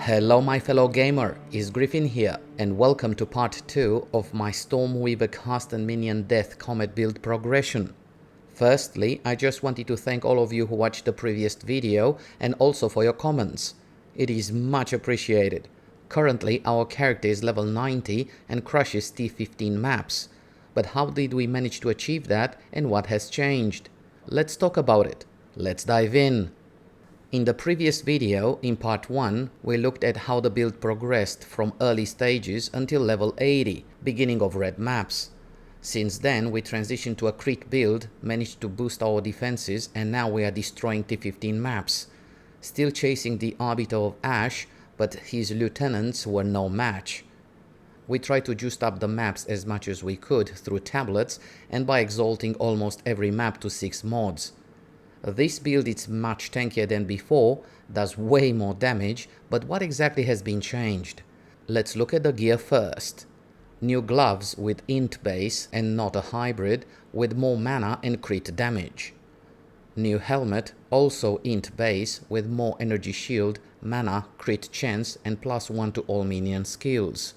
Hello my fellow gamer, it's Griffin here and welcome to part 2 of my Stormweaver Cast and Minion Death Comet Build progression. Firstly, I just wanted to thank all of you who watched the previous video and also for your comments. It is much appreciated. Currently our character is level 90 and crushes T15 maps. But how did we manage to achieve that and what has changed? Let's talk about it. Let's dive in. In the previous video, in part 1, we looked at how the build progressed from early stages until level 80, beginning of red maps. Since then, we transitioned to a crit build, managed to boost our defenses, and now we are destroying T15 maps. Still chasing the Arbiter of Ash, but his lieutenants were no match. We tried to juice up the maps as much as we could through tablets and by exalting almost every map to 6 mods. This build is much tankier than before, does way more damage, but what exactly has been changed? Let's look at the gear first. New gloves with int base and not a hybrid, with more mana and crit damage. New helmet, also int base, with more energy shield, mana, crit chance and +1 to all minion skills.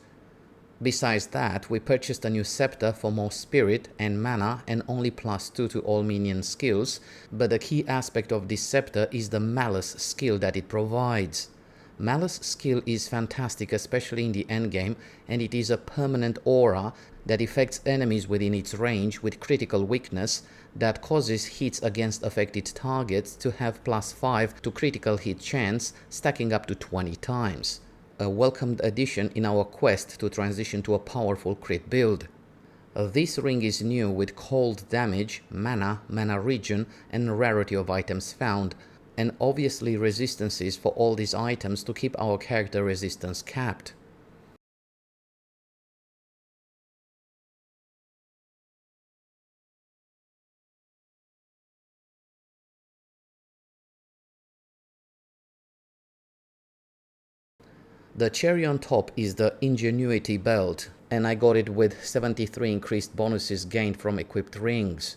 Besides that, we purchased a new scepter for more spirit and mana and only +2 to all minion skills, but the key aspect of this scepter is the Malice skill that it provides. Malice skill is fantastic, especially in the endgame, and it is a permanent aura that affects enemies within its range with critical weakness that causes hits against affected targets to have +5 to critical hit chance, stacking up to 20 times. A welcomed addition in our quest to transition to a powerful crit build. This ring is new with cold damage, mana, mana regen and rarity of items found, and obviously resistances for all these items to keep our character resistance capped. The cherry on top is the Ingenuity belt, and I got it with 73 increased bonuses gained from equipped rings.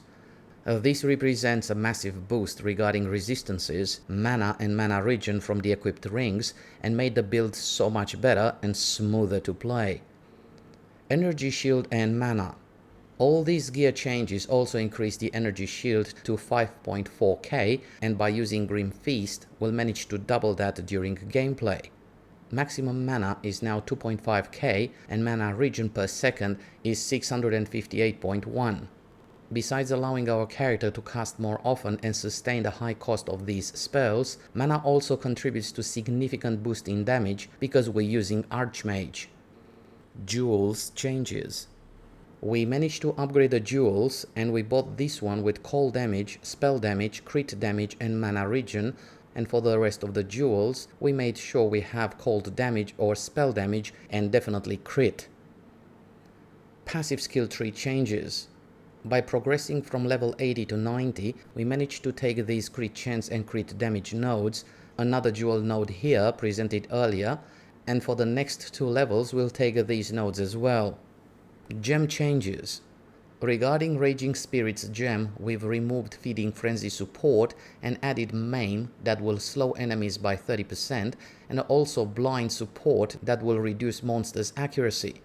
This represents a massive boost regarding resistances, mana and mana regen from the equipped rings, and made the build so much better and smoother to play. Energy shield and mana. All these gear changes also increase the energy shield to 5.4k, and by using Grim Feast, we'll manage to double that during gameplay. Maximum mana is now 2.5k and mana regen per second is 658.1. Besides allowing our character to cast more often and sustain the high cost of these spells, mana also contributes to significant boost in damage because we're using Archmage. Jewels changes. We managed to upgrade the jewels and we bought this one with cold damage, spell damage, crit damage and mana regen, and for the rest of the jewels we made sure we have cold damage or spell damage and definitely crit. Passive skill tree changes. By progressing from level 80 to 90, we managed to take these crit chance and crit damage nodes, another jewel node here presented earlier, and for the next 2 levels we'll take these nodes as well. Gem changes. Regarding Raging Spirit's gem, we've removed Feeding Frenzy support and added Maim that will slow enemies by 30% and also Blind support that will reduce monsters' accuracy.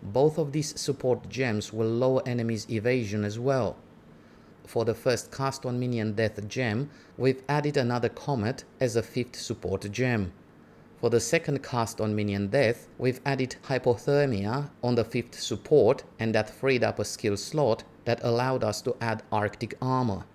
Both of these support gems will lower enemies' evasion as well. For the first cast on Minion Death gem, we've added another Comet as a 5th support gem. For the second cast on Minion Death, we've added Hypothermia on the 5th support, and that freed up a skill slot that allowed us to add Arctic Armor.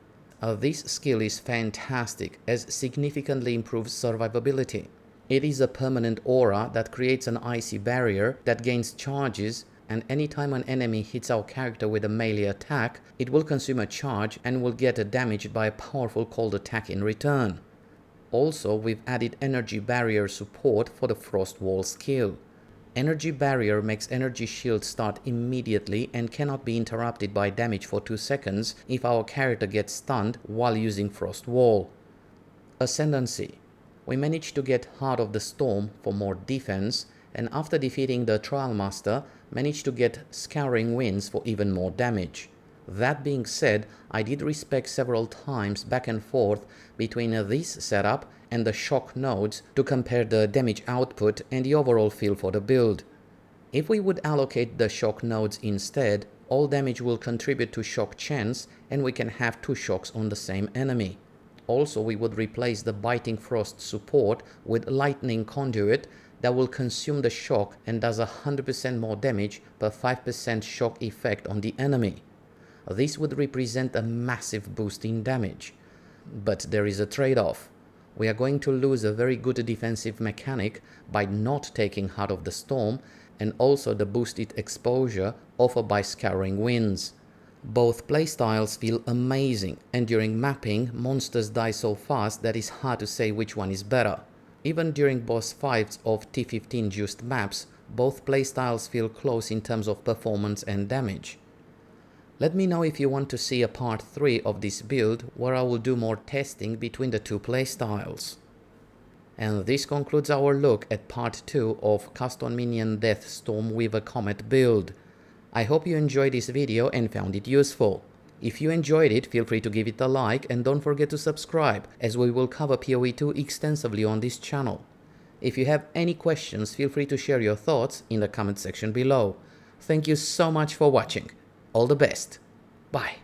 This skill is fantastic as significantly improves survivability. It is a permanent aura that creates an icy barrier that gains charges, and anytime an enemy hits our character with a melee attack, it will consume a charge and will get damaged by a powerful cold attack in return. Also, we've added Energy Barrier support for the Frost Wall skill. Energy Barrier makes Energy Shield start immediately and cannot be interrupted by damage for 2 seconds if our character gets stunned while using Frost Wall. Ascendency. We managed to get Heart of the Storm for more defense, and after defeating the Trial Master, managed to get Scouring Winds for even more damage. That being said, I did respec several times back and forth between this setup and the shock nodes to compare the damage output and the overall feel for the build. If we would allocate the shock nodes instead, all damage will contribute to shock chance and we can have 2 shocks on the same enemy. Also, we would replace the Biting Frost support with Lightning Conduit that will consume the shock and does 100% more damage per 5% shock effect on the enemy. This would represent a massive boost in damage. But there is a trade-off. We are going to lose a very good defensive mechanic by not taking Heart of the Storm and also the boosted exposure offered by Scouring Winds. Both playstyles feel amazing, and during mapping, monsters die so fast that it's hard to say which one is better. Even during boss fights of T15 juiced maps, both playstyles feel close in terms of performance and damage. Let me know if you want to see a part 3 of this build where I will do more testing between the 2 playstyles. And this concludes our look at part 2 of Cast on Minion Death Stormweaver Comet Build. I hope you enjoyed this video and found it useful. If you enjoyed it, feel free to give it a like and don't forget to subscribe, as we will cover POE 2 extensively on this channel. If you have any questions, feel free to share your thoughts in the comment section below. Thank you so much for watching. All the best. Bye.